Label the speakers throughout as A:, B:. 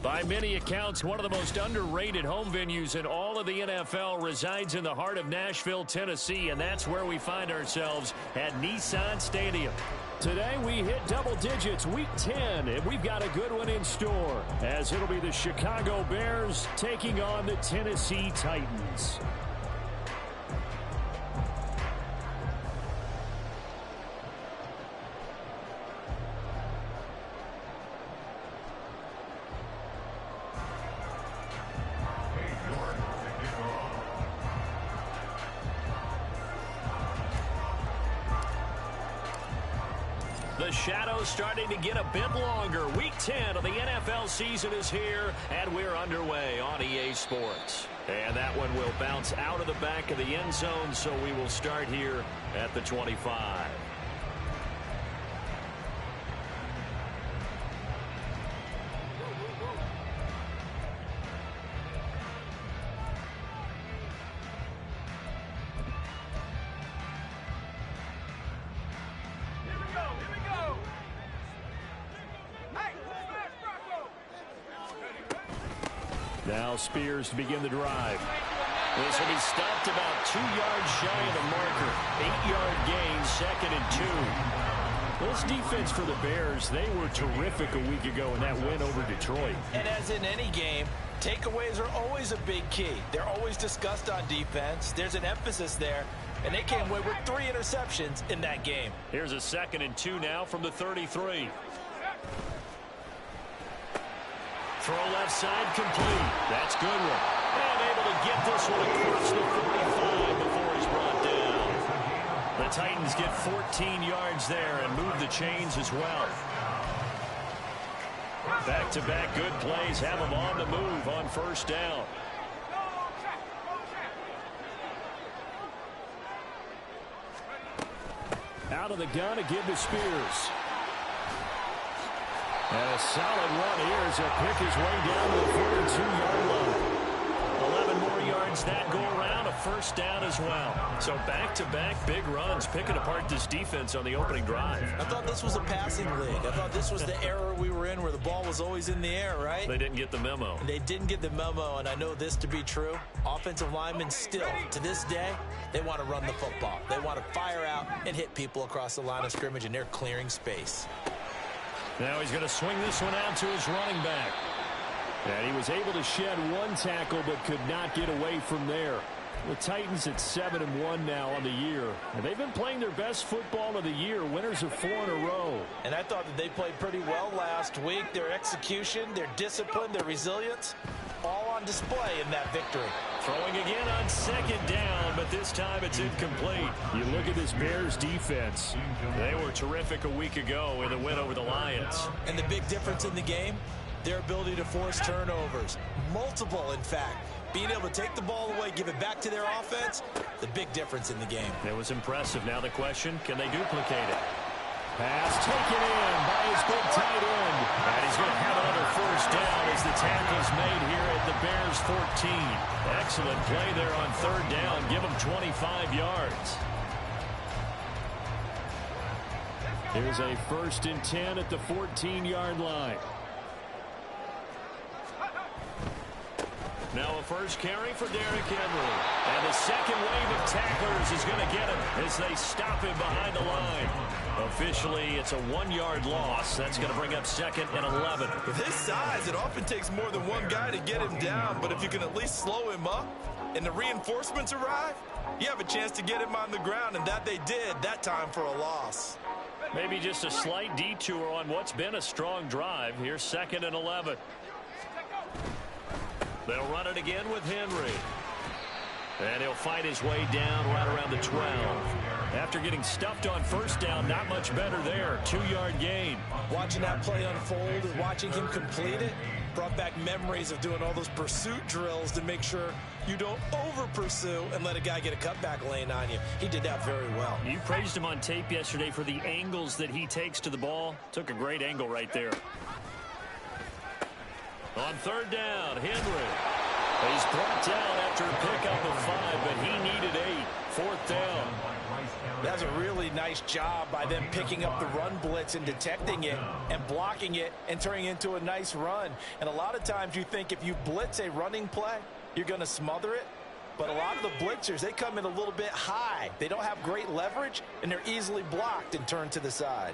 A: By many accounts, one of the most underrated home venues in all of the NFL resides in the heart of Nashville, Tennessee, and that's where we find ourselves at Nissan Stadium. Today we hit double digits, Week 10, and we've got a good one in store, as it'll be the Chicago Bears taking on the Tennessee Titans. The shadow's starting to get a bit longer. Week 10 of the NFL season is here, and we're underway on EA Sports. And that one will bounce out of the back of the end zone, so we will start here at the 25. Now Spears to begin the drive. This will be stopped about 2 yards shy of the marker. 8-yard gain, 2nd and 2. This defense for the Bears, they were terrific a week ago in that win over Detroit.
B: And as in any game, takeaways are always a big key. They're always discussed on defense. There's an emphasis there, and they came away with 3 interceptions in that game.
A: Here's a 2nd and 2 now from the 33. Throw left side complete. That's Goodwin. And able to get this one across the 45 before he's brought down. The Titans get 14 yards there and move the chains as well. Back-to-back good plays have them on the move on first down. Out of the gun to give to Spears. And a solid run here as he'll pick his way down to the 42-yard line. 11 more yards that go around, a first down as well. So back-to-back big runs, picking apart this defense on the opening drive.
B: I thought this was a passing league. I thought this was the era we were in where the ball was always in the air, right?
A: They didn't get the memo.
B: They didn't get the memo, and I know this to be true. Offensive linemen still, to this day, they want to run the football. They want to fire out and hit people across the line of scrimmage, and they're clearing space.
A: Now he's going to swing this one out to his running back. And he was able to shed 1 tackle but could not get away from there. The Titans at 7-1 now on the year. And they've been playing their best football of the year. Winners of 4 in a row.
B: And I thought that they played pretty well last week. Their execution, their discipline, their resilience, all on display in that victory.
A: Throwing again on 2nd down, but this time it's incomplete. You look at this Bears defense. They were terrific a week ago in the win over the Lions.
B: And the big difference in the game, their ability to force turnovers. Multiple, in fact. Being able to take the ball away, give it back to their offense, the big difference in the game.
A: It was impressive. Now the question, can they duplicate it? Pass taken in by his big tight end. And he's going to have another first down as the tackle's made here at the Bears 14. Excellent play there on 3rd down. Give him 25 yards. Here's a 1st and 10 at the 14-yard line. Now a first carry for Derrick Henry. And the second wave of tacklers is going to get him as they stop him behind the line. Officially, it's a 1-yard loss. That's going to bring up 2nd and 11.
C: With his size, it often takes more than one guy to get him down. But if you can at least slow him up and the reinforcements arrive, you have a chance to get him on the ground. And that they did that time for a loss.
A: Maybe just a slight detour on what's been a strong drive. Here's 2nd and 11. They'll run it again with Henry. And he'll fight his way down right around the 12. After getting stuffed on first down, not much better there. 2-yard gain.
B: Watching that play unfold and watching him complete it brought back memories of doing all those pursuit drills to make sure you don't over-pursue and let a guy get a cutback lane on you. He did that very well.
A: You praised him on tape yesterday for the angles that he takes to the ball. Took a great angle right there. On 3rd down, Henry. He's brought down after a pickup of 5, but he needed 8. 4th down.
B: That's a really nice job by them picking up the run blitz and detecting it and blocking it and turning it into a nice run. And a lot of times you think if you blitz a running play, you're going to smother it. But a lot of the blitzers, they come in a little bit high. They don't have great leverage, and they're easily blocked and turned to the side.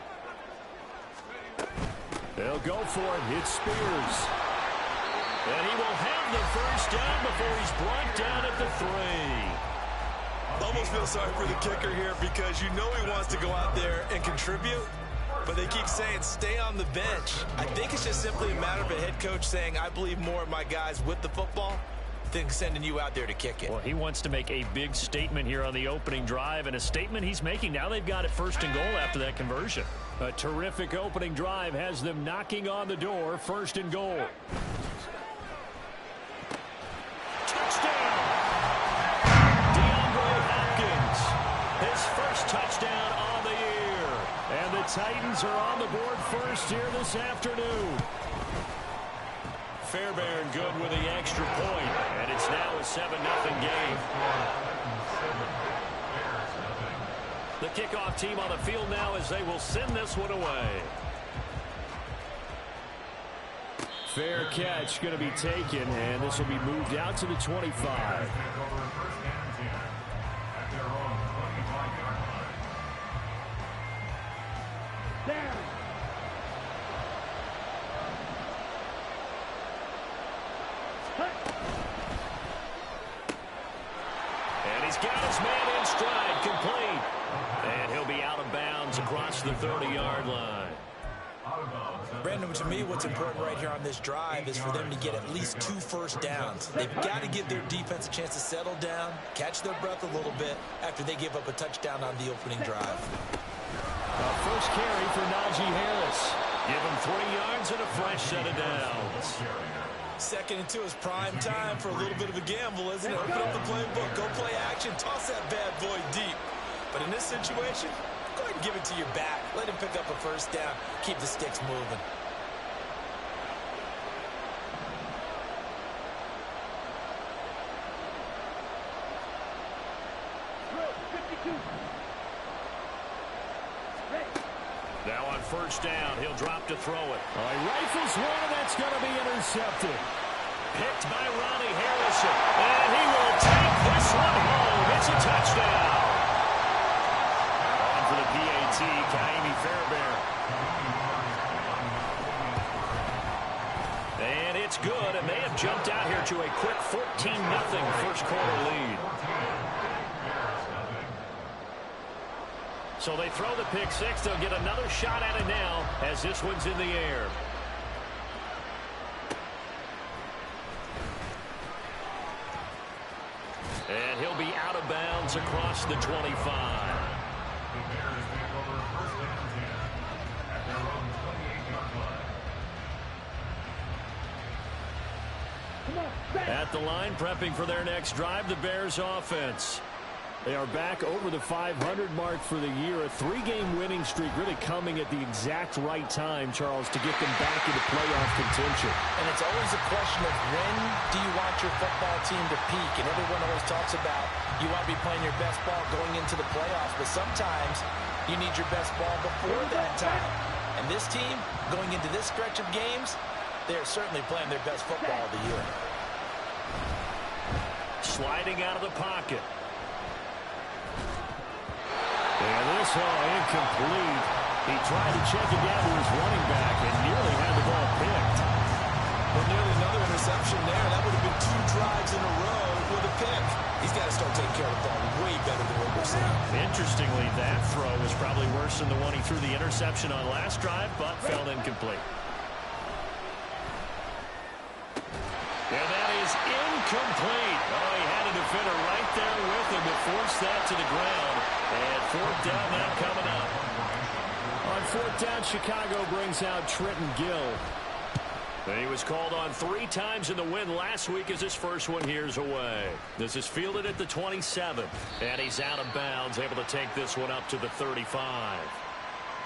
A: They'll go for it. It's Spears. And he will have the first down before he's brought down at the 3.
C: Almost feel sorry for the kicker here because you know he wants to go out there and contribute, but they keep saying stay on the bench. I think it's just simply a matter of a head coach saying I believe more in my guys with the football than sending you out there to kick it.
A: Well, he wants to make a big statement here on the opening drive, and a statement he's making. Now they've got it 1st and goal after that conversion. A terrific opening drive has them knocking on the door. 1st and goal. Touchdown! DeAndre Hopkins, his first touchdown on the year. And the Titans are on the board first here this afternoon. Fairbairn good with the extra point, and it's now a 7-0 game. The kickoff team on the field now as they will send this one away. Fair catch going to be taken, and this will be moved out to the 25. And he's got his man in stride, complete. And he'll be out of bounds across the 30-yard line.
B: Brandon, to me, what's important right here on this drive is for them to get at least 2 first downs. They've got to give their defense a chance to settle down, catch their breath a little bit after they give up a touchdown on the opening drive.
A: First carry for Najee Harris. Give him 3 yards and a fresh set of downs.
B: 2nd and 2 is prime time for a little bit of a gamble, isn't it? Open up the playbook, go play action, toss that bad boy deep. But in this situation, go ahead and give it to your back. Let him pick up a first down. Keep the sticks moving.
A: Now on first down, he'll drop to throw it. He rifles one, and that's going to be intercepted. Picked by Ronnie Harrison. And he will take this one home. It's a touchdown. On for the PAT, Ka'imi Fairbairn. And it's good, and they have jumped out here to a quick 14-0 first quarter lead. So they throw the pick six. They'll get another shot at it now as this one's in the air. And he'll be out of bounds across the 25. At the line, prepping for their next drive, the Bears offense. They are back over the 500 mark for the year. A 3-game winning streak really coming at the exact right time, Charles, to get them back into playoff contention.
B: And it's always a question of when do you want your football team to peak? And everyone always talks about you want to be playing your best ball going into the playoffs, but sometimes you need your best ball before that time. And this team, going into this stretch of games, they are certainly playing their best football of the year.
A: Sliding out of the pocket. And this incomplete. He tried to check it down to his running back and nearly had the ball picked.
B: Well, nearly another interception there. That would have been 2 drives in a row with a pick. He's got to start taking care of the ball way better than what we're seeing.
A: Interestingly, that throw was probably worse than the one he threw the interception on last drive, but fell incomplete. And that is incomplete. Oh, he had a defender right there with him to force that to the ground. And 4th down now coming up. On 4th down, Chicago brings out Trenton Gill. He was called on 3 times in the win last week as his first one here's away. This is fielded at the 27. And he's out of bounds, able to take this one up to the 35.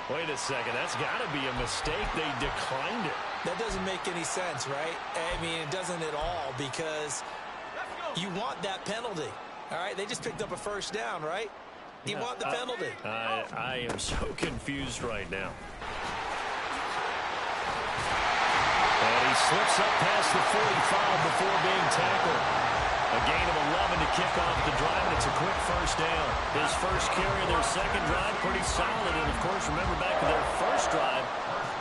A: Wait a second, that's got to be a mistake. They declined it.
B: That doesn't make any sense, right? I mean, it doesn't at all because you want that penalty. All right, they just picked up a first down, right? He wanted the penalty.
A: I am so confused right now. And he slips up past the 45 before being tackled. A gain of 11 to kick off the drive, and it's a quick first down. His first carry of their second drive, pretty solid. And, of course, remember back to their first drive,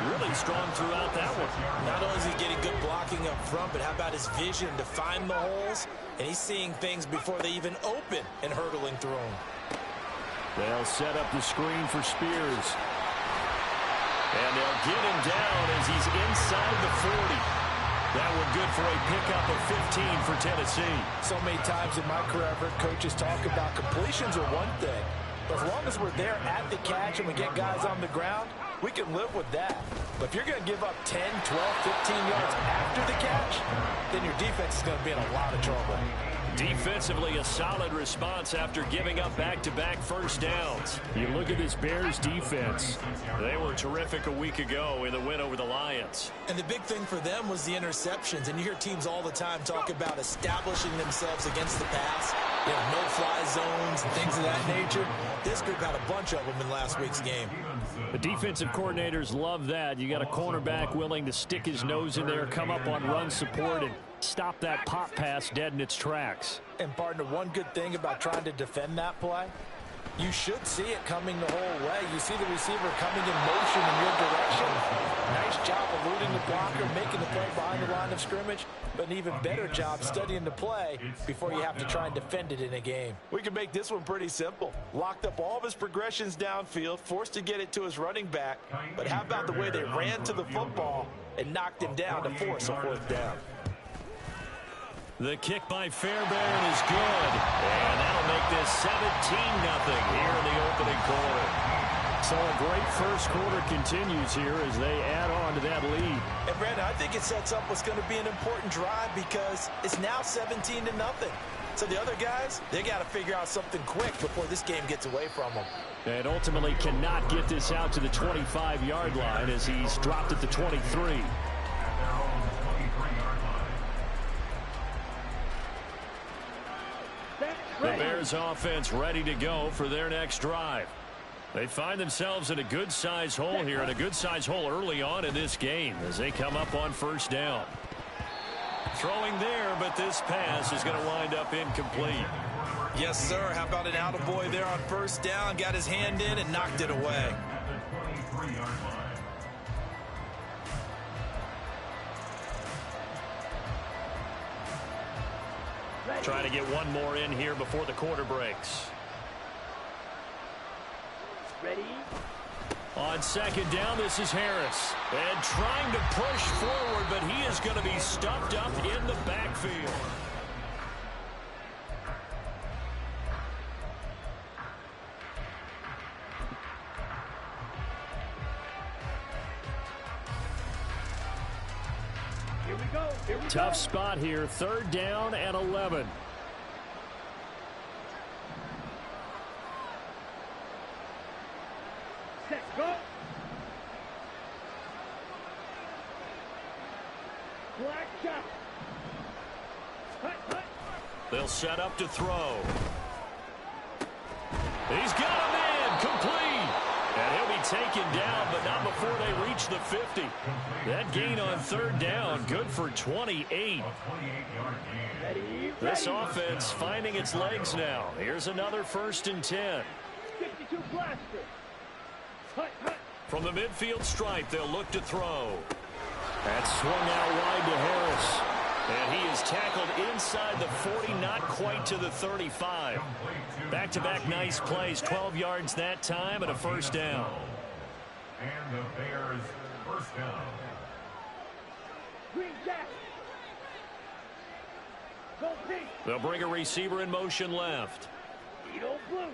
A: really strong throughout that one.
B: Not only is he getting good blocking up front, but how about his vision to find the holes? And he's seeing things before they even open and hurdling through them.
A: They'll set up the screen for Spears. And they'll get him down as he's inside the 40. That one good for a pickup of 15 for Tennessee.
B: So many times in my career, I've heard coaches talk about completions are one thing. But as long as we're there at the catch and we get guys on the ground, we can live with that. But if you're going to give up 10, 12, 15 yards after the catch, then your defense is going to be in a lot of trouble.
A: Defensively, a solid response after giving up back-to-back first downs. You look at this Bears defense. They were terrific a week ago in the win over the Lions.
B: And the big thing for them was the interceptions. And you hear teams all the time talk about establishing themselves against the pass. You know, no-fly zones and things of that nature. This group had a bunch of them in last week's game.
A: The defensive coordinators love that. You got a cornerback willing to stick his nose in there, come up on run support, and stop that pop pass dead in its tracks.
B: And, partner, one good thing about trying to defend that play, you should see it coming the whole way. You see the receiver coming in motion in your direction. Nice job eluding the blocker, making the play behind the line of scrimmage, but an even better job studying the play before you have to try and defend it in a game. We can make this one pretty simple. Locked up all of his progressions downfield, forced to get it to his running back, but how about the way they ran to the football and knocked him down to force a fourth down?
A: The kick by Fairbairn is good, and that'll make this 17-0 here in the opening quarter. So a great first quarter continues here as they add on to that lead.
B: And, Brandon, I think it sets up what's going to be an important drive because it's now 17-0. So the other guys, they got to figure out something quick before this game gets away from them.
A: And ultimately cannot get this out to the 25-yard line as he's dropped at the 23. The Bears offense ready to go for their next drive. They find themselves in a good-sized hole here, and a good-sized hole early on in this game as they come up on first down. Throwing there, but this pass is going to wind up incomplete.
B: Yes, sir. How about an attaboy there on first down? Got his hand in and knocked it away.
A: Trying to get one more in here before the quarter breaks.
D: Ready?
A: On second down, this is Harris. And trying to push forward, but he is going to be stuffed up in the backfield.
D: Here we go. Here we go.
A: Tough spot here. Third down and 11.
D: Set, go. Black shot. Hut, hut.
A: They'll set up to throw. He's got a man complete. And he'll be taken down, but not before they reach the 50. That gain on third down, good for 28.
D: Ready,
A: This
D: ready.
A: offense finding its legs now. Here's another 1st and 10.
D: 62 blaster. Hut, hut.
A: From the midfield stripe, they'll look to throw. That swung out wide to Harris. And he is tackled inside the 40, not quite to the 35. Back-to-back nice plays, 12 yards that time, and a first down.
E: And the Bears first down.
D: Green jack. Go pink.
A: They'll bring a receiver in motion left.
D: Edo blue.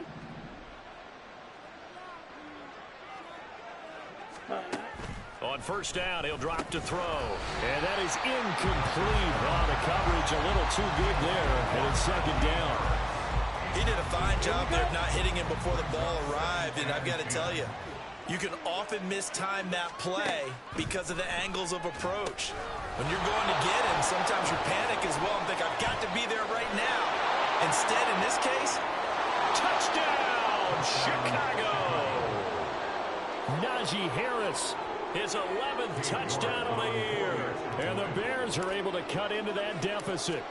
A: On first down, he'll drop to throw. And that is incomplete. Oh, the coverage a little too good there, and it's second down.
B: He did a fine job there of not hitting him before the ball arrived. And I've got to tell you, you can often mistime that play because of the angles of approach. When you're going to get him, sometimes you panic as well and think, I've got to be there right now. Instead, in this case,
A: Touchdown! touchdown, Chicago. Najee Harris, his 11th touchdown of the year. And the Bears are able to cut into that deficit.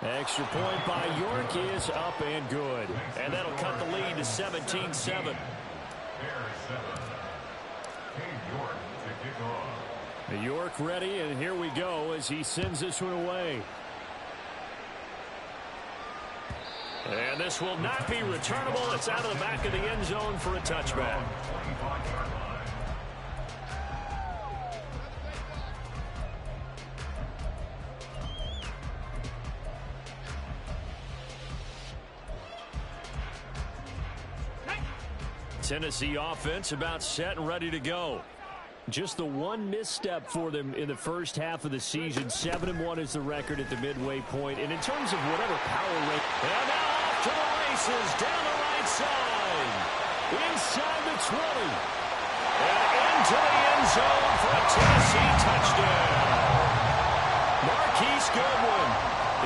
A: Extra point by York is up and good. And that'll cut the lead to 17-7. York ready, and here we go as he sends this one away. And this will not be returnable. It's out of the back of the end zone for a touchback. Tennessee offense about set and ready to go. Just the one misstep for them in the first half of the season. 7-1 is the record at the midway point. And in terms of whatever power rate. And now off to the races down the right side. Inside the 20. And into the end zone for a Tennessee touchdown. Marquise Goodwin,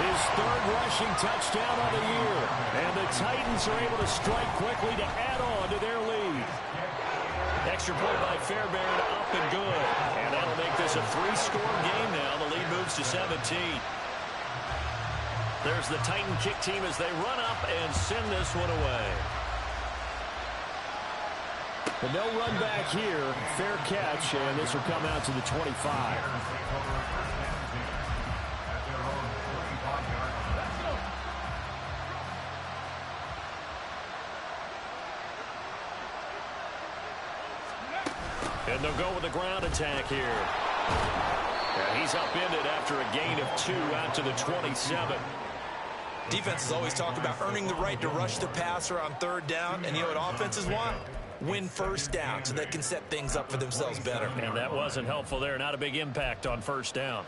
A: his third rushing touchdown of the year. And the Titans are able to strike quickly to add on to their lead. Extra point by Fairbairn, up and good. And that'll make this a 3-score game now. The lead moves to 17. There's the Titan kick team as they run up and send this one away. And they'll run back here. Fair catch, and this will come out to the 25. And they'll go with the ground attack here. And he's upended after a gain of 2 out to the 27.
B: Defenses always talk about earning the right to rush the passer on third down. And you know what offenses want? Win first down so they can set things up for themselves better.
A: And that wasn't helpful there. Not a big impact on first down.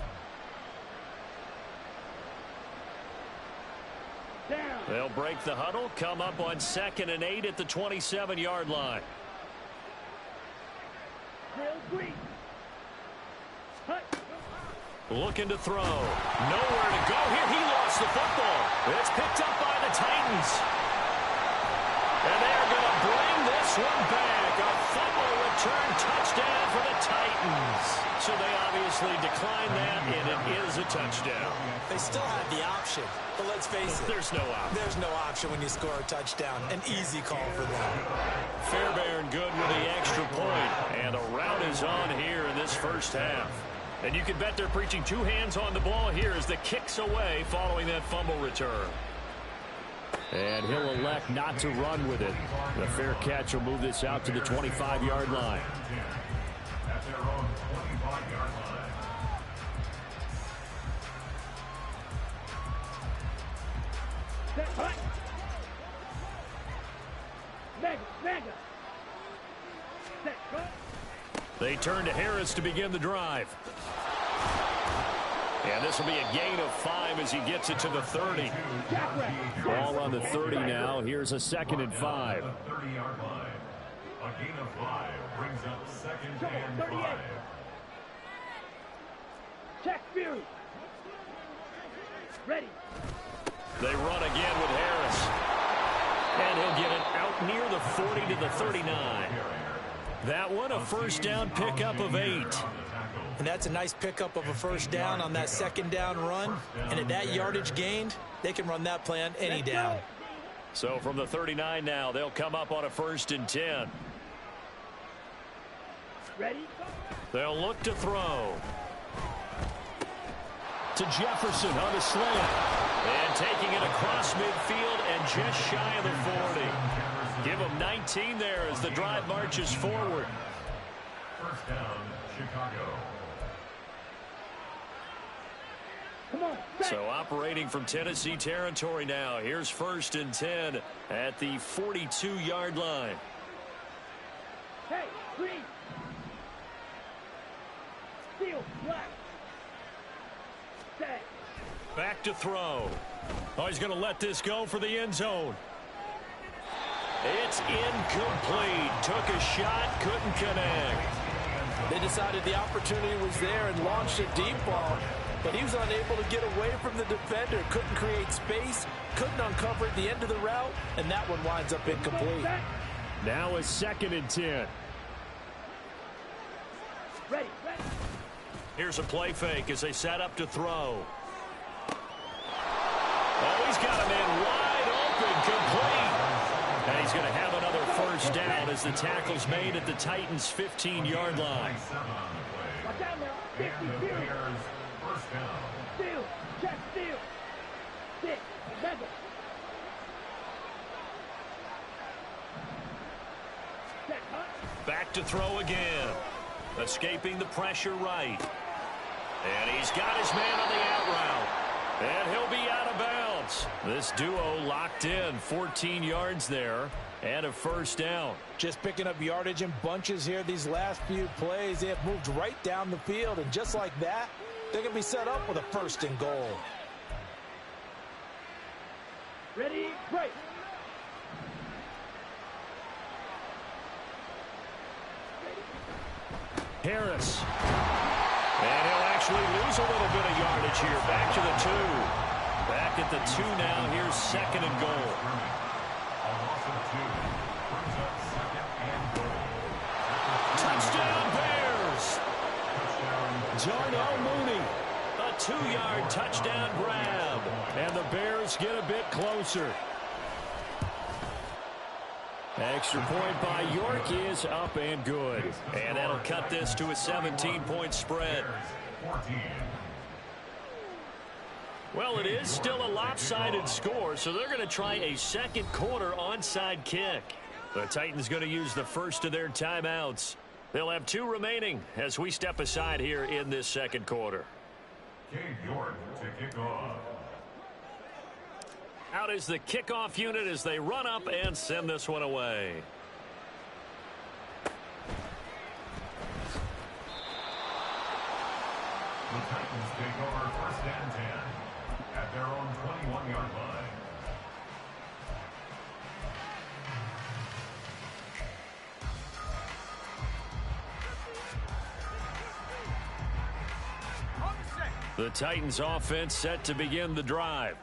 D: Down.
A: They'll break the huddle, come up on 2nd and 8 at the 27-yard line.
D: Green. Hut.
A: Looking to throw. Nowhere to go here. He lost the football. It's picked up by the Titans. And they're going to bring this one back. A fumble return touchdown for the Titans. So they obviously declined that, and it is a touchdown.
B: They still have the option, but let's face it.
A: There's no option.
B: There's no option when you score a touchdown. An easy call for them.
A: Fairbairn good with the extra point. And the route is on here in this first half. And you can bet they're preaching 2 hands on the ball here as the kick's away following that fumble return. And he'll elect not to run with it. The fair catch will move this out to the 25-yard line.
E: At their own 25-yard line.
D: Set. Hut. Mega. Set. Cut.
A: They turn to Harris to begin the drive. And this will be a gain of 5 as he gets it to the 30. Ball on the 30 now. Here's a 2nd and 5.
E: The 30-yard line. A gain of 5 brings up 2nd and 5.
D: Check Fury. Ready.
A: They run again with Harris. And he'll get it out near the 40 to the 39. That one a first down pickup of 8.
B: And that's a nice pickup of a first down on that 2nd down run. And at that yardage gained, they can run that play on any down.
A: So from the 39 now, they'll come up on a 1st and 10.
D: Ready.
A: They'll look to throw. To Jefferson on the slant. And taking it across midfield and just shy of the 40. Give him 19 there as the drive marches forward.
E: First down, Chicago.
D: Come on.
A: So operating from Tennessee territory now. Here's 1st and 10 at the 42-yard line.
D: Hey, green. Steel, black. Set.
A: Back to throw. Oh, he's going to let this go for the end zone. It's incomplete. Took a shot, couldn't connect.
B: They decided the opportunity was there and launched a deep ball. but he was unable to get away from the defender. Couldn't create space, couldn't uncover at the end of the route, and that one winds up incomplete.
A: Now a 2nd and 10.
D: Ready.
A: Here's a play fake as they set up to throw. Oh, he's got a man wide open, complete. And he's going to have another first down as the tackle's made at the Titans' 15-yard line.
D: Watch out now. 50, steal. Check, steal. 6, Mega. Check, huh?
A: Back to throw again. Escaping the pressure right. And he's got his man on the out route. And he'll be out of bounds. This duo locked in, 14 yards there, and a first down.
B: Just picking up yardage in bunches here these last few plays. They have moved right down the field, and just like that, they're going to be set up with a 1st and goal.
D: Ready, break.
A: Harris. And he'll actually lose a little bit of yardage here. Back to the 2. Back at the 2 now. Here's 2nd and goal. Touchdown Bears! Darnell Mooney. A 2-yard touchdown grab. And the Bears get a bit closer. Extra point by York is up and good. And that'll cut this to a 17-point spread. Well, it is still a lopsided score, so they're going to try a second quarter onside kick. The Titans going to use the first of their timeouts. They'll have 2 remaining as we step aside here in this second quarter.
E: Cade York to kick off.
A: Out is the kickoff unit as they run up and send this one away.
E: The Titans take over 1st and 10 at their own 21-yard line.
A: The Titans offense set to begin the drive.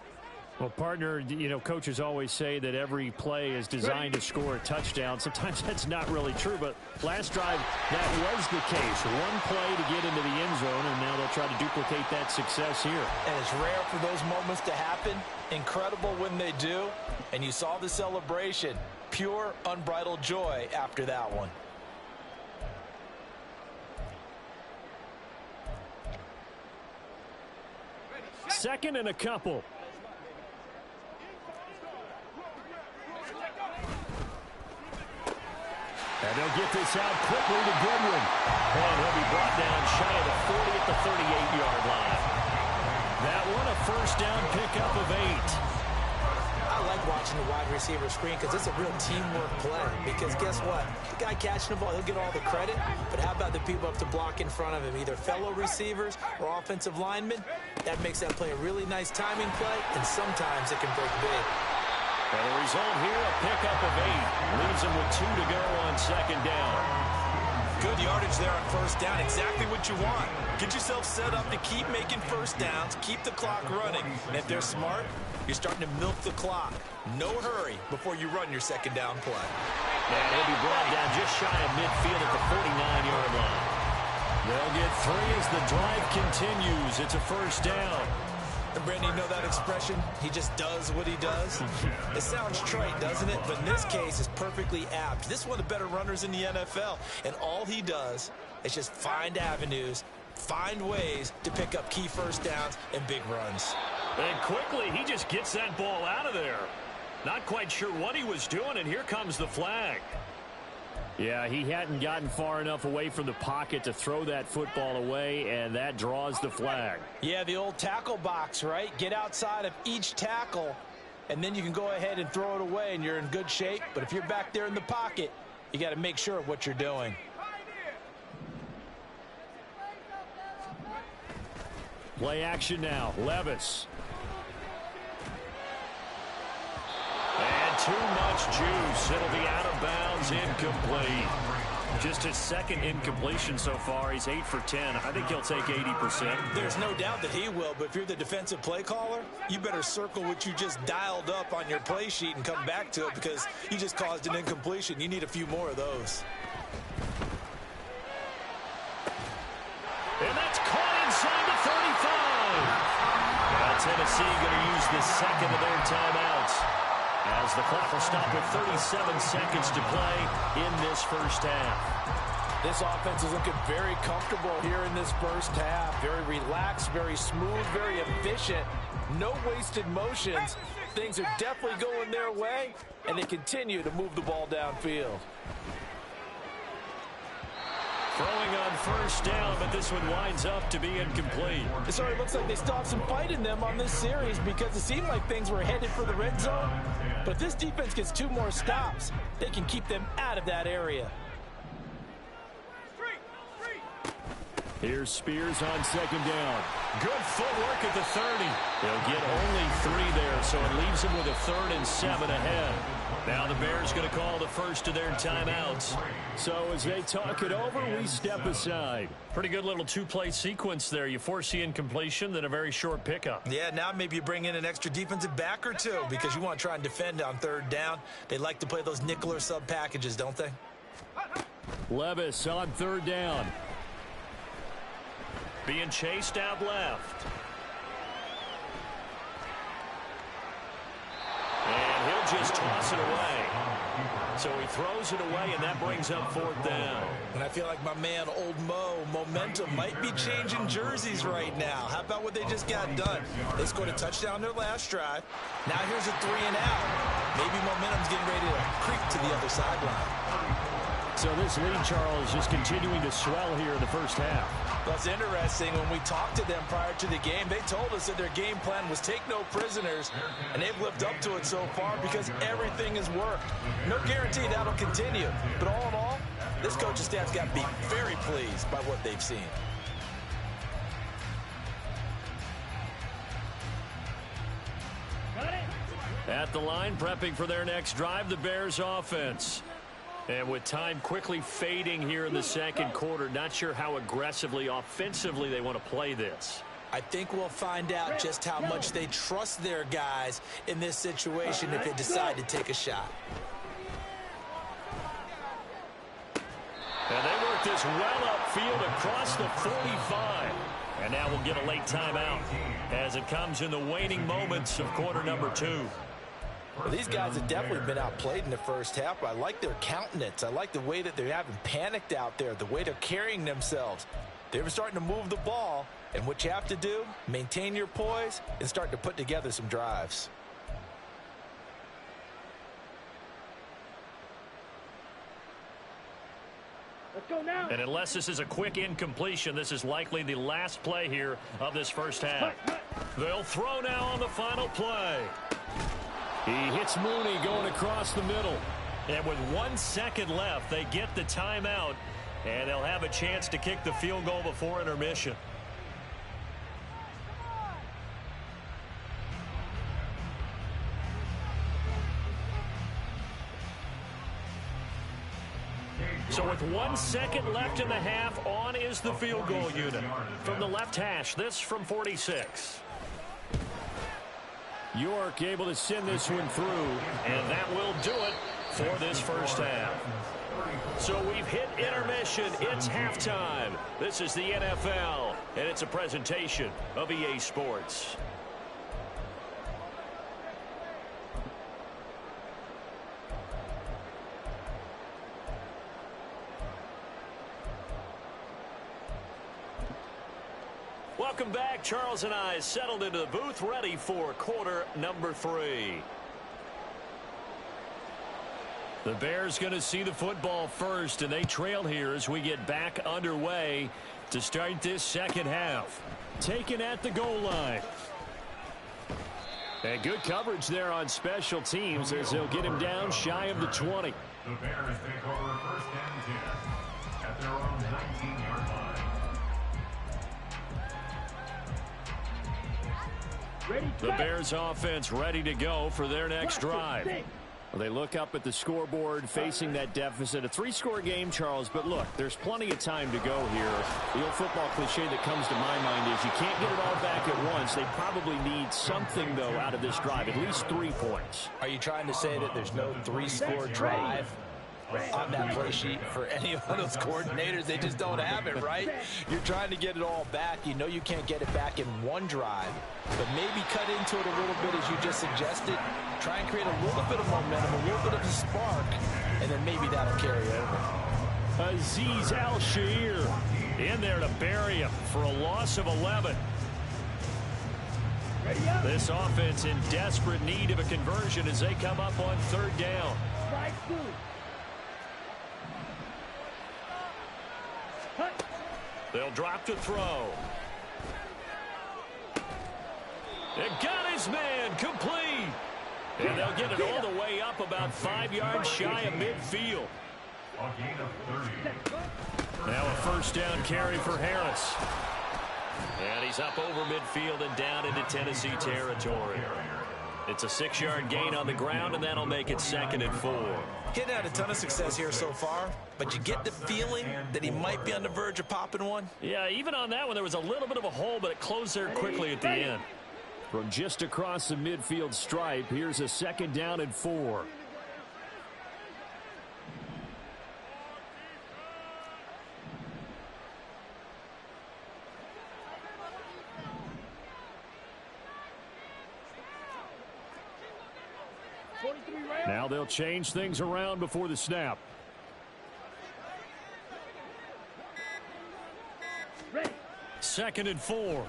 A: Well, partner, you know, coaches always say that every play is designed to score a touchdown. Sometimes that's not really true, but last drive, that was the case. One play to get into the end zone, and now they'll try to duplicate that success here.
B: And it's rare for those moments to happen. Incredible when they do. And you saw the celebration. Pure, unbridled joy after that one.
A: Second and a couple. And they'll get this out quickly to Goodwin. And he'll be brought down shy of the 40 at the 38-yard line. That one a first down pickup of 8.
B: I like watching the wide receiver screen because it's a real teamwork play. Because guess what? The guy catching the ball, he'll get all the credit. But how about the people up to block in front of him? Either fellow receivers or offensive linemen. That makes that play a really nice timing play. And sometimes it can break big.
A: And the result here, a pickup of 8. Leaves them with 2 to go on second down.
B: Good yardage there on first down. Exactly what you want. Get yourself set up to keep making first downs, keep the clock running. And if they're smart, you're starting to milk the clock. No hurry before you run your second down play.
A: And he'll be brought down just shy of midfield at the 49-yard line. They'll get 3 as the drive continues. It's a first down.
B: And Brandon, you know that expression? He just does what he does. It sounds trite, doesn't it? But in this case, it's perfectly apt. This is one of the better runners in the NFL. And all he does is just find avenues, find ways to pick up key first downs and big runs.
A: And quickly, he just gets that ball out of there. Not quite sure what he was doing, and here comes the flag. Yeah, he hadn't gotten far enough away from the pocket to throw that football away, and that draws the flag.
B: Yeah, the old tackle box, right? Get outside of each tackle, and then you can go ahead and throw it away, and you're in good shape. But if you're back there in the pocket, you got to make sure of what you're doing.
A: Play action now. Levis. And too much juice. It'll be out of bounds, incomplete. Just his second incompletion so far. He's 8 for 10. I think he'll take 80%.
B: There's no doubt that he will, but if you're the defensive play caller, you better circle what you just dialed up on your play sheet and come back to it because you just caused an incompletion. You need a few more of those.
A: And that's caught inside the 35. Now Tennessee going to use the second of their timeouts as the clock will stop with 37 seconds to play in this first half.
B: This offense is looking very comfortable here in this first half. Very relaxed, very smooth, very efficient. No wasted motions. Things are definitely going their way, and they continue to move the ball downfield.
A: Throwing on first down, but this one winds up to be incomplete.
B: So it looks like they still have some fight in them on this series because it seemed like things were headed for the red zone. But if this defense gets 2 more stops, they can keep them out of that area.
A: Here's Spears on second down. Good footwork at the 30. They'll get only 3 there, so it leaves them with a 3rd and 7 ahead. Now the Bears going to call the first of their timeouts. So as they talk it over, we step aside. Pretty good little 2-play sequence there. You force the incompletion, then a very short pickup.
B: Yeah, now maybe you bring in an extra defensive back or 2 because you want to try and defend on 3rd down. They like to play those nickel or sub packages, don't they?
A: Levis on 3rd down. Being chased out left. And he'll just toss it away. So he throws it away, and that brings up 4th down.
B: And I feel like my man, Old Mo, momentum might be changing jerseys right now. How about what they just got done? They scored a touchdown their last drive. Now here's a 3 and out. Maybe momentum's getting ready to creep to the other sideline.
A: So this lead, Charles, is continuing to swell here in the first half.
B: Well, it's interesting. When we talked to them prior to the game, they told us that their game plan was take no prisoners, and they've lived up to it so far because everything has worked. No guarantee that'll continue, but all in all, this coaching staff's got to be very pleased by what they've seen.
A: At the line, prepping for their next drive, the Bears offense. And with time quickly fading here in the second quarter, not sure how aggressively, offensively they want to play this.
B: I think we'll find out just how much they trust their guys in this situation if they decide to take a shot.
A: And they work this well upfield across the 45. And now we'll get a late timeout as it comes in the waning moments of quarter number 2.
B: Well, these guys have definitely been outplayed in the first half. I like their countenance. I like the way that they haven't panicked out there, the way they're carrying themselves. They're starting to move the ball, and what you have to do, maintain your poise and start to put together some drives.
D: Let's go now.
A: And unless this is a quick incompletion, this is likely the last play here of this first half. They'll throw now on the final play. He hits Mooney going across the middle. And with 1 second left, they get the timeout, and they'll have a chance to kick the field goal before intermission. So with 1 second left in the half, on is the field goal unit. From the left hash, this from 46. York able to send this one through, and that will do it for this first half. So we've hit intermission. It's halftime. This is the NFL, and it's a presentation of EA Sports. Welcome back. Charles and I settled into the booth, ready for quarter number 3. The Bears going to see the football first, and they trail here as we get back underway to start this second half. Taken at the goal line. And good coverage there on special teams as they'll get him down shy of the 20.
E: The Bears take over first and 10 at their own 19-yard line.
D: Ready,
A: The Bears offense ready to go for their next drive. Well, they look up at the scoreboard facing that deficit. A 3-score game, Charles, but look, there's plenty of time to go here. The old football cliche that comes to my mind is you can't get it all back at once. They probably need something, though, out of this drive, at least 3 points.
B: Are you trying to say that there's no 3-score drive on that play sheet for any of those coordinators? They just don't have it, right? You're trying to get it all back. You know you can't get it back in one drive, but maybe cut into it a little bit as you just suggested. Try and create a little bit of momentum, a little bit of a spark, and then maybe that'll carry over.
A: Azeez Al-Shaair in there to bury him for a loss of 11. This offense in desperate need of a conversion as they come up on 3rd down. They'll drop to throw. It got his man complete. And they'll get it all the way up about 5 yards shy of midfield.
E: A gain of 30.
A: Now a 1st down carry for Harris. And he's up over midfield and down into Tennessee territory. It's a 6-yard gain on the ground, and that'll make it 2nd and 4.
B: Hitting out a ton of success here so far, but you get the feeling that he might be on the verge of popping one.
A: Yeah, even on that one, there was a little bit of a hole, but it closed there quickly at the end. From just across the midfield stripe, here's a 2nd down and 4. Now they'll change things around before the snap.
D: Ready.
A: 2nd and 4.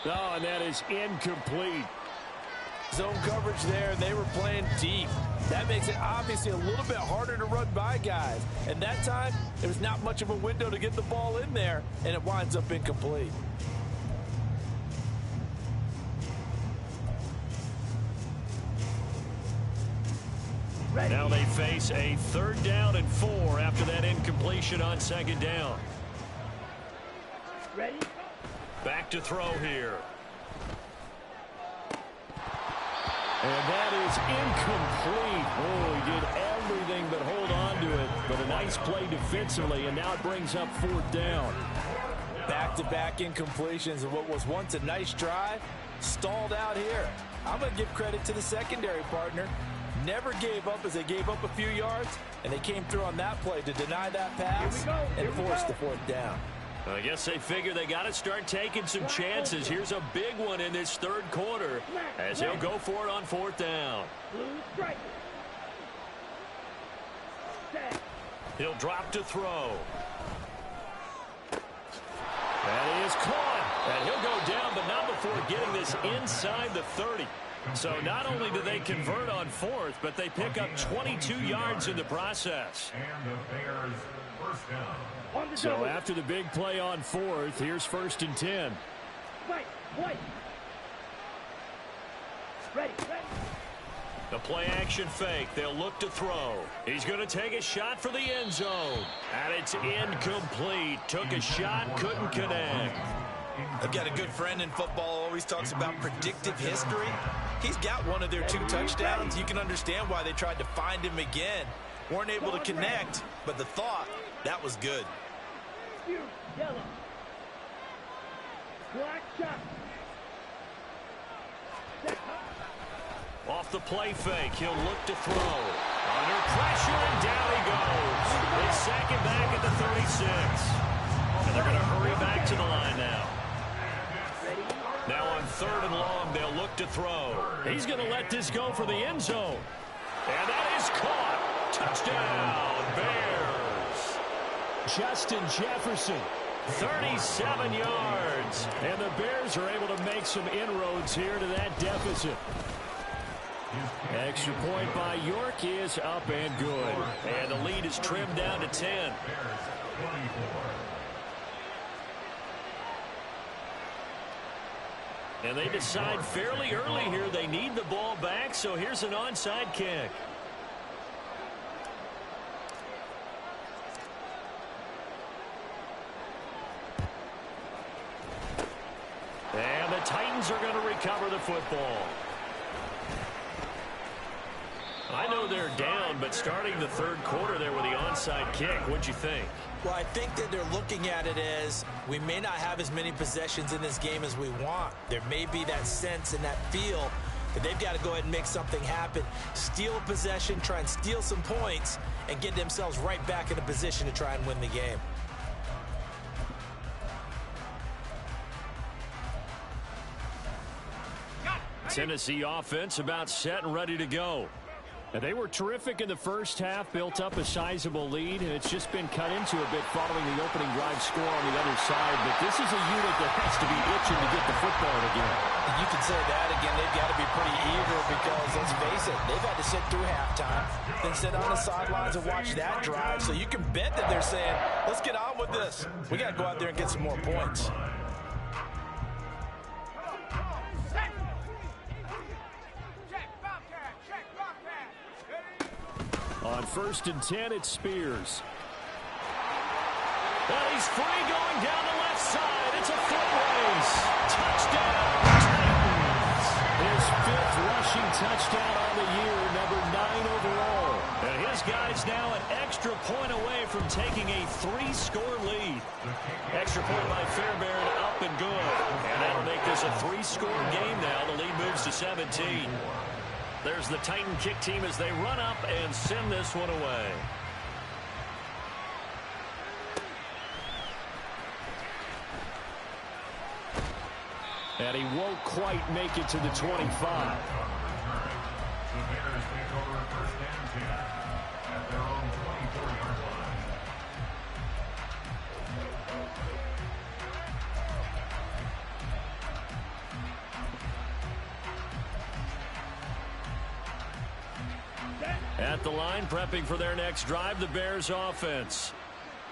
A: Oh, and that is incomplete.
B: Zone coverage there, and they were playing deep. That makes it obviously a little bit harder to run by guys. And that time, there was not much of a window to get the ball in there, and it winds up incomplete.
A: Now they face a 3rd down and 4 after that incompletion on 2nd down.
D: Ready.
A: Back to throw here. And that is incomplete. Oh, he did everything but hold on to it. But a nice play defensively, and now it brings up 4th down.
B: Back-to-back incompletions of what was once a nice drive, stalled out here. I'm going to give credit to the secondary partner. Never gave up as they gave up a few yards, and they came through on that play to deny that pass and force the 4th down.
A: I guess they figure they got to start taking some chances. Here's a big one in this 3rd quarter as he'll go for it on 4th down. He'll drop to throw. That is caught. And he'll go down, but not before getting this inside the 30. So not only do they convert on 4th, but they pick up 22 yards in the process.
E: And the Bears 1st down.
A: So after the big play on 4th, here's 1st and 10.
D: Ready.
A: The play action fake. They'll look to throw. He's going to take a shot for the end zone. And it's incomplete. Took a shot, couldn't connect.
B: I've got a good friend in football, always talks about predictive history. He's got one of their 2 touchdowns. You can understand why they tried to find him again. Weren't able to connect, but the thought, that was good.
D: Yellow. Black shot.
A: Off the play fake, he'll look to throw. Under pressure, and down he goes. It's 2nd back at the 36. And they're going to hurry back to the line now. Now on 3rd and long, they'll look to throw. He's going to let this go for the end zone. And that is caught. Touchdown, Bears. Justin Jefferson, 37 yards. And the Bears are able to make some inroads here to that deficit. Extra point by York is up and good. And the lead is trimmed down to 10. And they decide fairly early here they need the ball back, so here's an onside kick. And the Titans are going to recover the football. know they're down, but starting the third quarter there with the onside kick, what'd you think?
B: Well, I think that they're looking at it as we may not have as many possessions in this game as we want. There may be that sense and that feel that they've got to go ahead and make something happen, steal a possession, try and steal some points, and get themselves right back in a position to try and win the game.
A: Tennessee offense about set and ready to go. And they were terrific in the first half, built up a sizable lead, and it's just been cut into a bit following the opening drive score on the other side. But this is a unit that has to be itching to get the football again.
B: You can say that again. They've got to be pretty eager because, let's face it, they've had to sit through halftime, then sit on the sidelines and watch that drive. So you can bet that they're saying, let's get on with this. We got to go out there and get some more points.
A: On 1st and 10, it's Spears. And he's free going down the left side. It's a foot race. Touchdown, Titans. His 5th rushing touchdown on the year, number 9 overall. And his guy's now an extra point away from taking a 3-score lead. Extra point by Fairbairn, up and good. And that'll make this a 3-score game now. The lead moves to 17. There's the Titan kick team as they run up and send this one away. And he won't quite make it to the 25.
E: The Bears take over 1st and 10 at their own 24-yard line.
A: At the line, prepping for their next drive, the Bears offense.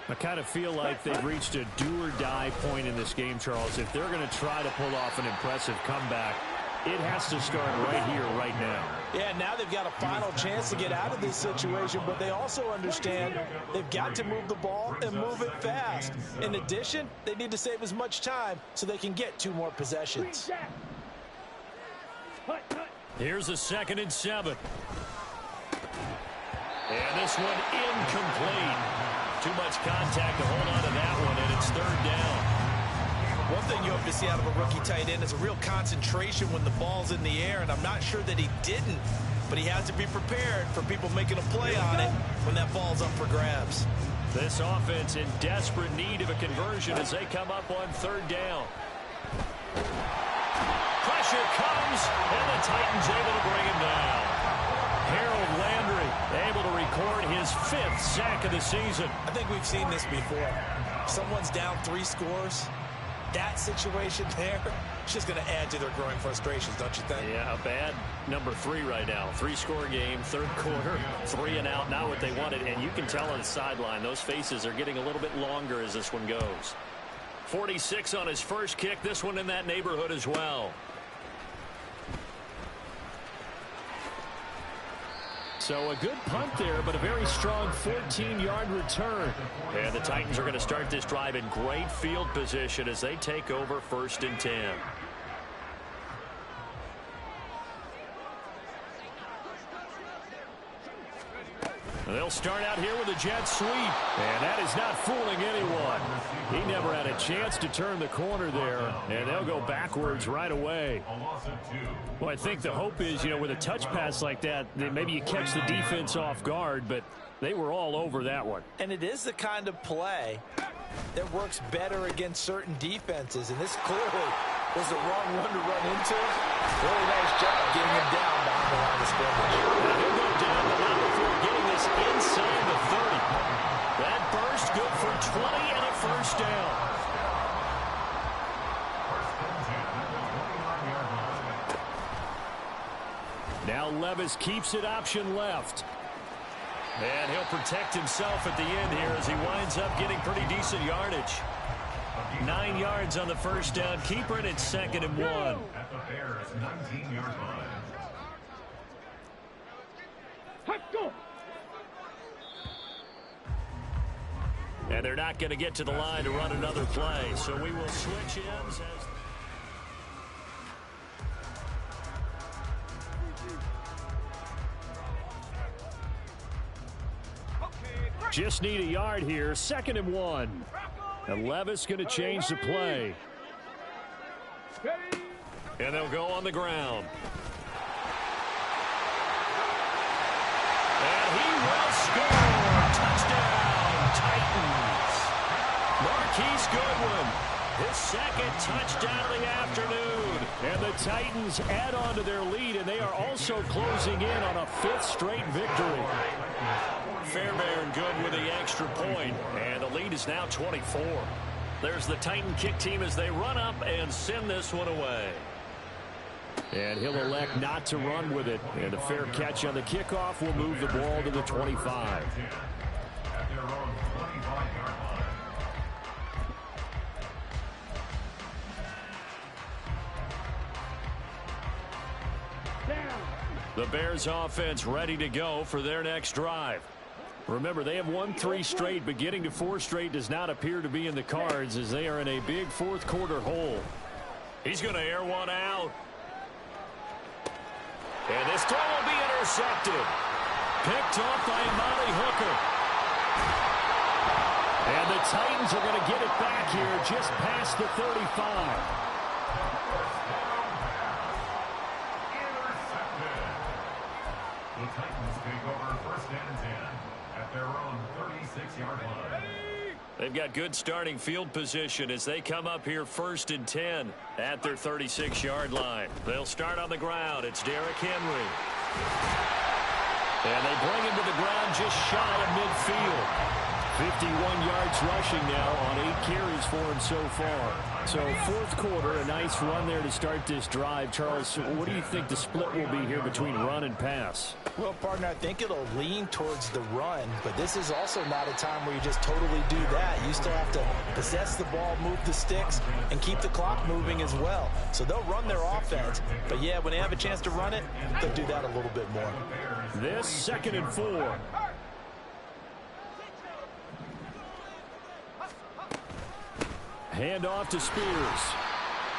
A: I kind of feel like they've reached a do-or-die point in this game, Charles. If they're going to try to pull off an impressive comeback, it has to start right here, right now.
B: Yeah, now they've got a final chance to get out of this situation, but they also understand they've got to move the ball and move it fast. In addition, they need to save as much time so they can get 2 more possessions.
A: Here's a 2nd and 7. And this one incomplete. Too much contact to hold on to that one, and it's 3rd down.
B: One thing you hope to see out of a rookie tight end is a real concentration when the ball's in the air, and I'm not sure that he didn't, but he has to be prepared for people making a play on it when that ball's up for grabs.
A: This offense in desperate need of a conversion as they come up on 3rd down. Pressure comes, and the Titans able to bring him down. Harold Landry able to record his 5th sack of the season.
B: I think we've seen this before. Someone's down 3 scores. That situation there, it's just going to add to their growing frustrations, don't you think?
A: Yeah, a bad number 3 right now. 3-score game, 3rd quarter, 3 and out, not what they wanted. And you can tell on the sideline, those faces are getting a little bit longer as this one goes. 46 on his first kick, this one in that neighborhood as well. So a good punt there, but a very strong 14-yard return. And the Titans are going to start this drive in great field position as they take over 1st and 10. They'll start out here with a jet sweep, and that is not fooling anyone. He never had a chance to turn the corner there, and they'll go backwards right away. Well, I think the hope is, you know, with a touch pass like that, maybe you catch the defense off guard, but they were all over that one.
B: And it is the kind of play that works better against certain defenses, and this clearly was the wrong one to run into. Really nice job getting him down behind the line of scrimmage.
A: He'll go down, but not before getting this inside the 30. That burst good for 20 and a 1st down. Now Levis keeps it option left. And he'll protect himself at the end here as he winds up getting pretty decent yardage. 9 yards on the 1st down. Keeper it at 2nd and 1.
E: At the Bears' 19-yard line.
D: Let's go.
A: And they're not going to get to the line to run another play. So we will switch ends as... Just need a yard here. 2nd and 1. And Levis going to change the play. And they'll go on the ground. And he will score. Touchdown, Titans. Marquise Goodwin, his 2nd touchdown of the afternoon. And the Titans add on to their lead, and they are also closing in on a 5th straight victory. Fairbairn good with the extra point, and the lead is now 24. There's the Titan kick team as they run up and send this one away. And he'll elect not to run with it. And a fair catch on the kickoff will move the ball to the 25.
E: At their own 25-yard line.
A: The Bears offense ready to go for their next drive. Remember, they have won 3 straight, but getting to 4 straight does not appear to be in the cards as they are in a big 4th quarter hole. He's going to air one out. And this throw will be intercepted. Picked off by Amani Hooker. And the Titans are going to get it back here just past the 35.
E: The Titans take over 1st and 10 at their own 36-yard line.
A: They've got good starting field position as they come up here 1st and 10 at their 36-yard line. They'll start on the ground. It's Derrick Henry. And they bring him to the ground just shy of midfield. 51 yards rushing now on 8 carries for him so far. So 4th quarter, a nice run there to start this drive. Charles, what do you think the split will be here between run and pass?
B: Well, partner, I think it'll lean towards the run, but this is also not a time where you just totally do that. You still have to possess the ball, move the sticks, and keep the clock moving as well. So they'll run their offense, but yeah, when they have a chance to run it, they'll do that a little bit more.
A: This 2nd and 4. Hand off to Spears.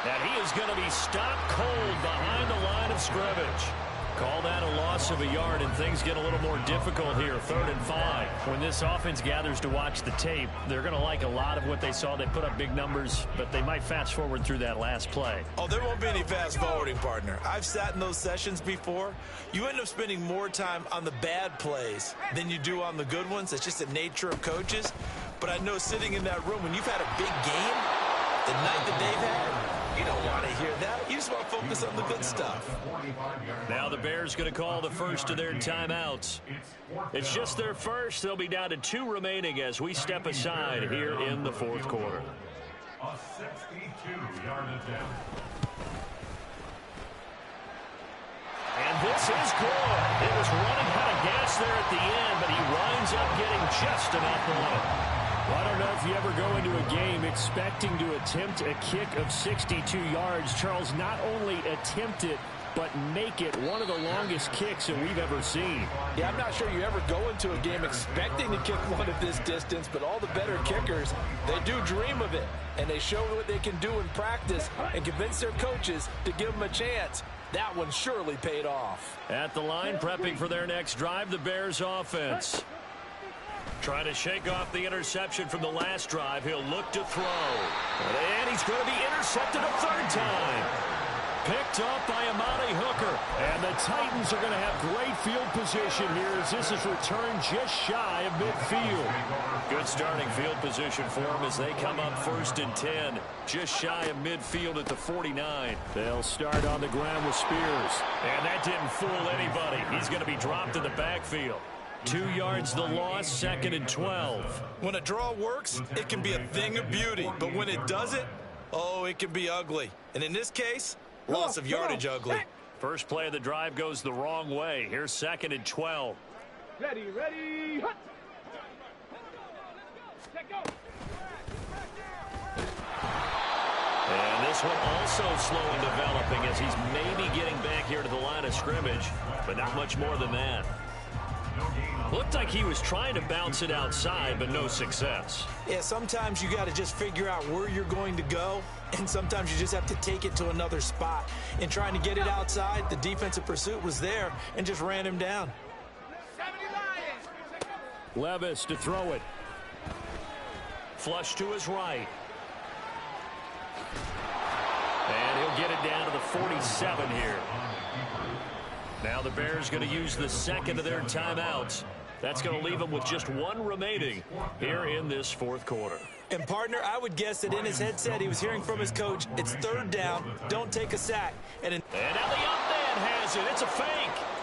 A: And he is going to be stopped cold behind the line of scrimmage. Call that a loss of a yard, and things get a little more difficult here. 3rd and 5. When this offense gathers to watch the tape, they're going to like a lot of what they saw. They put up big numbers, but they might fast forward through that last play.
C: Oh, there won't be any fast forwarding, partner. I've sat in those sessions before. You end up spending more time on the bad plays than you do on the good ones. It's just the nature of coaches. But I know sitting in that room, when you've had a big game, the night that they've had, you don't want to hear that. You just want to focus on the good stuff.
A: Now the Bears going to call the first of their timeouts. It's just their first. They'll be down to 2 remaining as we step aside here in the 4th quarter.
E: A 62-yard attempt.
A: And this is good. It was running out of gas there at the end, but he winds up getting just enough on it. Well, I don't know if you ever go into a game expecting to attempt a kick of 62 yards. Charles, not only attempt it, but make it one of the longest kicks that we've ever seen.
B: Yeah, I'm not sure you ever go into a game expecting to kick one of this distance, but all the better kickers, they do dream of it, and they show what they can do in practice and convince their coaches to give them a chance. That one surely paid off.
A: At the line, prepping for their next drive, the Bears offense. Trying to shake off the interception from the last drive. He'll look to throw. And he's going to be intercepted a 3rd time. Picked off by Amani Hooker. And the Titans are going to have great field position here as this is returned just shy of midfield. Good starting field position for them as they come up 1st and 10. Just shy of midfield at the 49. They'll start on the ground with Spears. And that didn't fool anybody. He's going to be dropped in the backfield. 2 yards the loss, 2nd and 12.
C: When a draw works, it can be a thing of beauty. But when it doesn't, oh, it can be ugly. And in this case, loss of yardage ugly.
A: First play of the drive goes the wrong way. Here's 2nd and 12.
D: Ready, ready.
A: And this one also slow in developing as he's maybe getting back here to the line of scrimmage, but not much more than that. Looked like he was trying to bounce it outside, but no success.
B: Yeah, sometimes you got to just figure out where you're going to go, and sometimes you just have to take it to another spot. In trying to get it outside, the defensive pursuit was there and just ran him down.
A: Levis to throw it. Flush to his right. And he'll get it down to the 47 here. Now the Bears going to use the second of their timeouts. That's going to leave them with just one remaining here in this fourth quarter.
B: And, partner, I would guess that in his headset he was hearing from his coach, it's third down, don't take a sack. And now
A: the up man has it. It's a fake.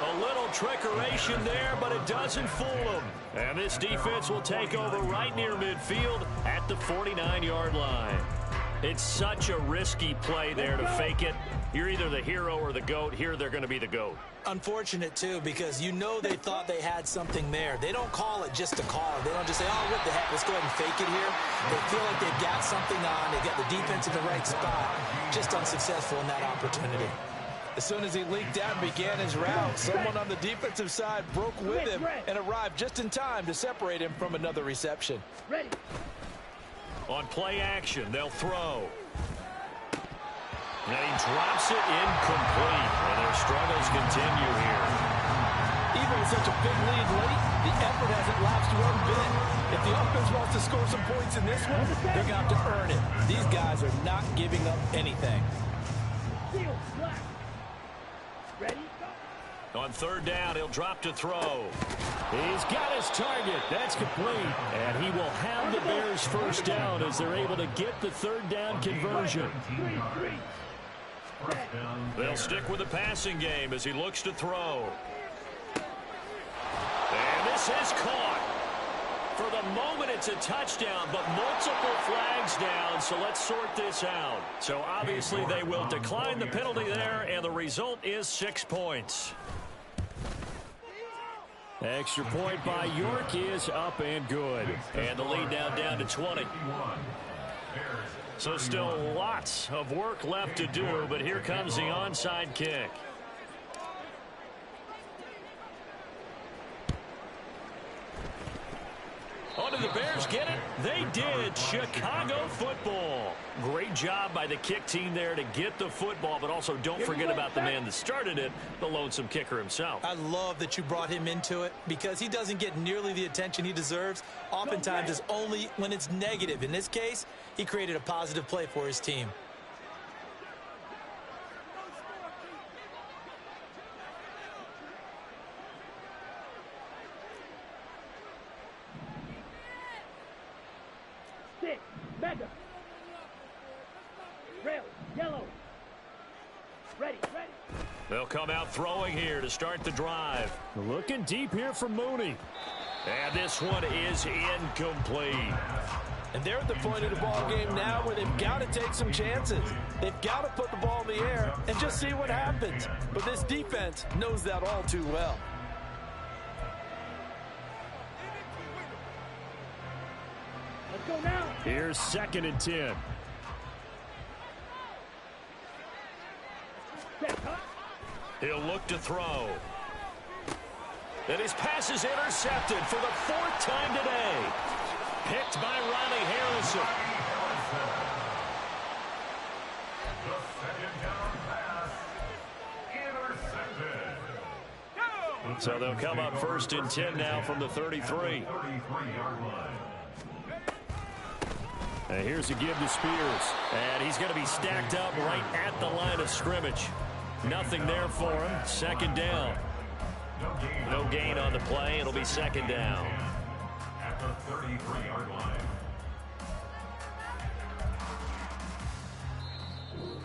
A: A little trickeration there, but it doesn't fool him. And this defense will take over right near midfield at the 49-yard line. It's such a risky play there to fake it. You're either the hero or the GOAT. Here they're going to be the GOAT.
B: Unfortunate, too, because you know they thought they had something there. They don't call it just to call it. They don't just say, oh, what the heck, let's go ahead and fake it here. They feel like they've got something on. They've got the defense in the right spot. Just unsuccessful in that opportunity.
C: As soon as he leaked out and began his route, someone on the defensive side broke with him and arrived just in time to separate him from another reception.
D: Ready.
A: On play action, they'll throw. And he drops it incomplete. And their struggles continue here.
C: Even with such a big lead late, the effort hasn't lapsed one bit. If the offense wants to score some points in this one, they're going to have to earn it. These guys are not giving up anything.
D: Ready, go.
A: On third down, he'll drop to throw. He's got his target. That's complete. And he will have the Bears first down as they're able to get the third down conversion. They'll stick with the passing game as he looks to throw. And this is caught. For the moment, it's a touchdown, but multiple flags down, so let's sort this out. So obviously they will decline the penalty there, and the result is 6 points. Extra point by York is up and good. And the lead now down to 20. So still lots of work left to do, but here comes the onside kick. Oh, did the Bears get it? They did. Chicago football. Great job by the kick team there to get the football, but also don't forget about the man that started it, the lonesome kicker himself.
B: I love that you brought him into it because he doesn't get nearly the attention he deserves. Oftentimes it's only when it's negative. In this case, he created a positive play for his team.
D: Mega. Rail, yellow. Ready, ready.
A: They'll come out throwing here to start the drive. Looking deep here for Mooney. And this one is incomplete.
C: And they're at the point of the ball game now where they've got to take some chances. They've got to put the ball in the air and just see what happens. But this defense knows that all too well.
D: Let's go now.
A: Here's 2nd and 10. He'll look to throw. And his pass is intercepted for the 4th time today. Picked by Riley Harrison.
E: The second down pass. Intercepted.
A: So they'll come up 1st and 10 now from the 33.
E: 33-yard line.
A: And here's a give to Spears. And he's going to be stacked up right at the line of scrimmage. Nothing there for him. 2nd down. No gain on the play. It'll be 2nd down.
E: At the 33-yard line.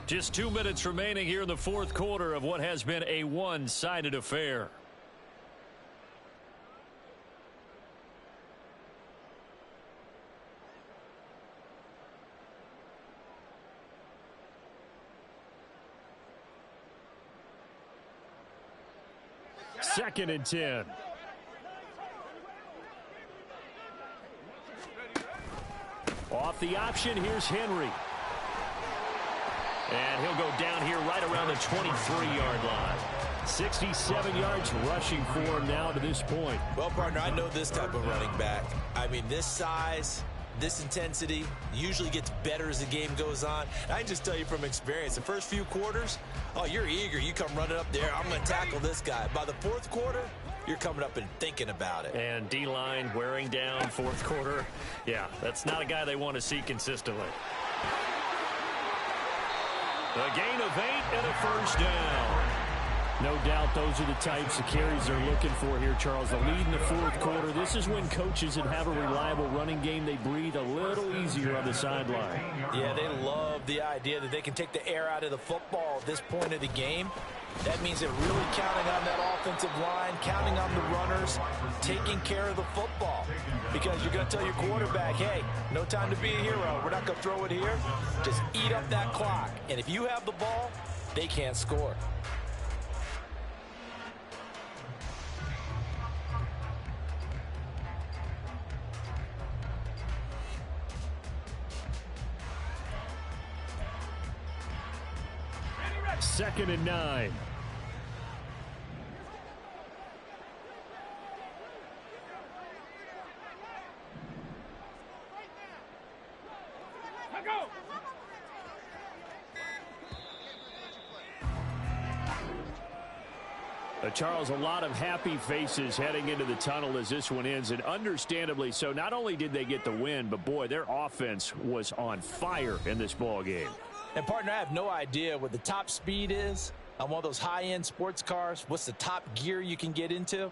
A: Just 2 minutes remaining here in the 4th quarter of what has been a one-sided affair. Second and 10. Off the option, here's Henry. And he'll go down here right around the 23-yard line. 67 yards rushing for him now to this point.
B: Well, partner, I know this type of running back. I mean, this size, this intensity usually gets better as the game goes on. I can just tell you from experience, the first few quarters, oh, you're eager. You come running up there, I'm going to tackle this guy. By the 4th quarter, you're coming up and thinking about it.
A: And D-line wearing down fourth quarter. Yeah, that's not a guy they want to see consistently. A gain of 8 and a first down. No doubt those are the types of carries they're looking for here, Charles. The lead in the fourth quarter. This is when coaches that have a reliable running game, they breathe a little easier on the sideline.
B: Yeah, they love the idea that they can take the air out of the football at this point of the game. That means they're really counting on that offensive line, counting on the runners, taking care of the football. Because you're going to tell your quarterback, hey, no time to be a hero. We're not going to throw it here. Just eat up that clock. And if you have the ball, they can't score.
A: Second and 9. Charles, a lot of happy faces heading into the tunnel as this one ends, and understandably so. Not only did they get the win, but boy, their offense was on fire in this ball game.
B: And, partner, I have no idea what the top speed is on one of those high-end sports cars. What's the top gear you can get into?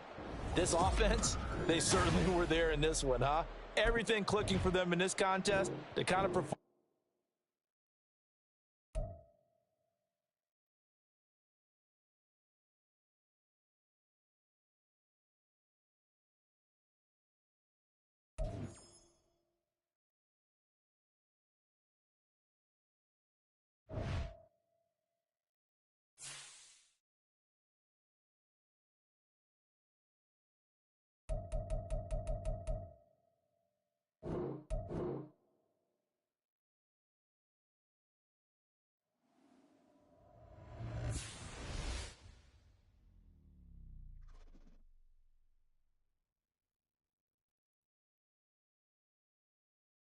B: This offense, they certainly were there in this one, huh? Everything clicking for them in this contest. They kind of perform.